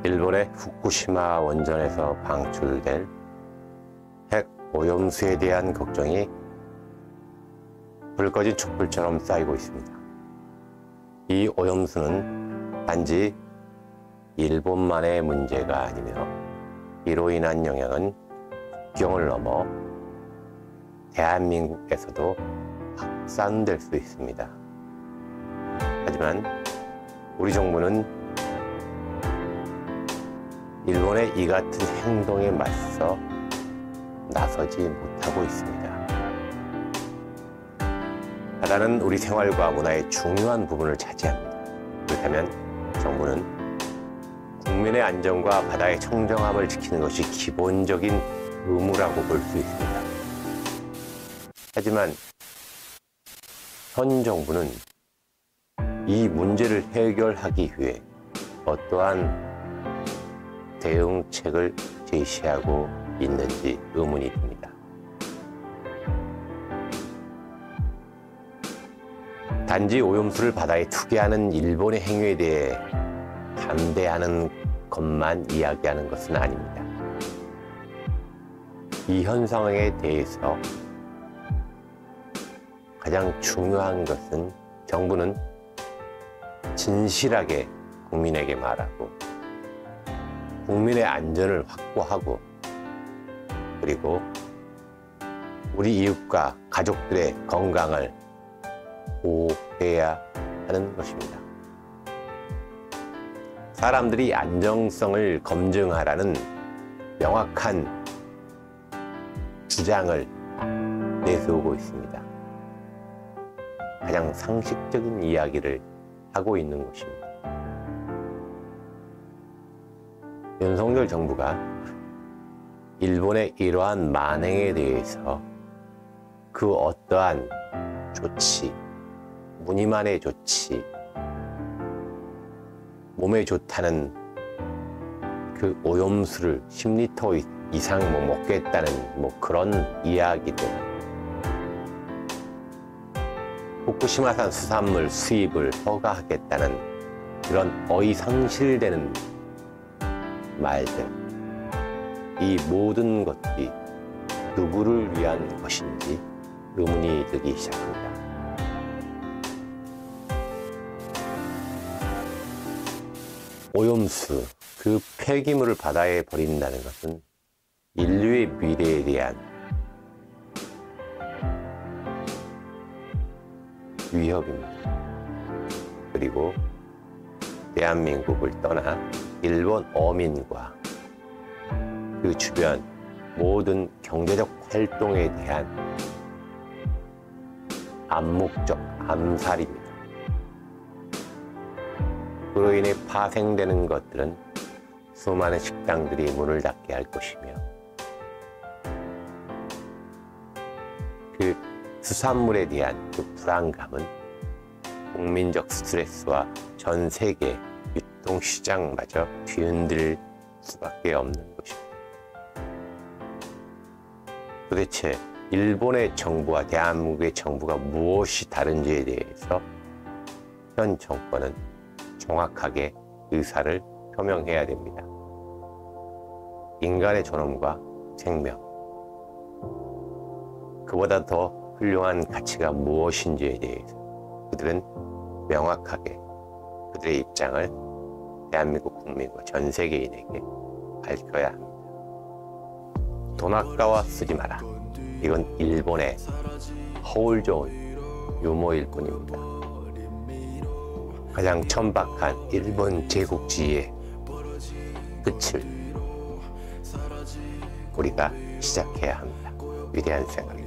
일본의 후쿠시마 원전에서 방출될 핵 오염수에 대한 걱정이 불 꺼진 촛불처럼 쌓이고 있습니다. 이 오염수는 단지 일본만의 문제가 아니며 이로 인한 영향은 국경을 넘어 대한민국에서도 확산될 수 있습니다. 하지만 우리 정부는 일본의 이 같은 행동에 맞서 나서지 못하고 있습니다. 바다는 우리 생활과 문화의 중요한 부분을 차지합니다. 그렇다면 정부는 국민의 안전과 바다의 청정함을 지키는 것이 기본적인 의무라고 볼 수 있습니다. 하지만 현 정부는 이 문제를 해결하기 위해 어떠한 대응책을 제시하고 있는지 의문이 듭니다. 단지 오염수를 바다에 투기하는 일본의 행위에 대해 반대하는 것만 이야기하는 것은 아닙니다. 이 현상에 대해서 가장 중요한 것은 정부는 진실하게 국민에게 말하고 국민의 안전을 확보하고 그리고 우리 이웃과 가족들의 건강을 보호해야 하는 것입니다. 사람들이 안정성을 검증하라는 명확한 주장을 내세우고 있습니다. 가장 상식적인 이야기를 하고 있는 것입니다. 윤석열 정부가 일본의 이러한 만행에 대해서 그 어떠한 조치, 무늬만의 조치, 몸에 좋다는 그 오염수를 10리터 이상 먹겠다는 그런 이야기들, 후쿠시마산 수산물 수입을 허가하겠다는 그런 어이상실되는 말들, 이 모든 것들이 누구를 위한 것인지 의문이 들기 시작합니다. 오염수, 그 폐기물을 바다에 버린다는 것은 인류의 미래에 대한 위협입니다. 그리고 대한민국을 떠나 일본 어민과 그 주변 모든 경제적 활동에 대한 암묵적 암살입니다. 그로 인해 파생되는 것들은 수많은 식당들이 문을 닫게 할 것이며 그 수산물에 대한 그 불안감은 국민적 스트레스와 전 세계 유통시장마저 뒤흔들 수밖에 없는 것입니다. 도대체 일본의 정부와 대한민국의 정부가 무엇이 다른지에 대해서 현 정권은 정확하게 의사를 표명해야 됩니다. 인간의 존엄과 생명, 그보다 더 훌륭한 가치가 무엇인지에 대해서 그들은 명확하게 그들의 입장을 대한민국 국민과 전 세계인에게 밝혀야 합니다. 돈 아까워 쓰지 마라. 이건 일본의 허울 좋은 유머일 뿐입니다. 가장 천박한 일본 제국주의의 끝을 우리가 시작해야 합니다. 위대한 생각입니다.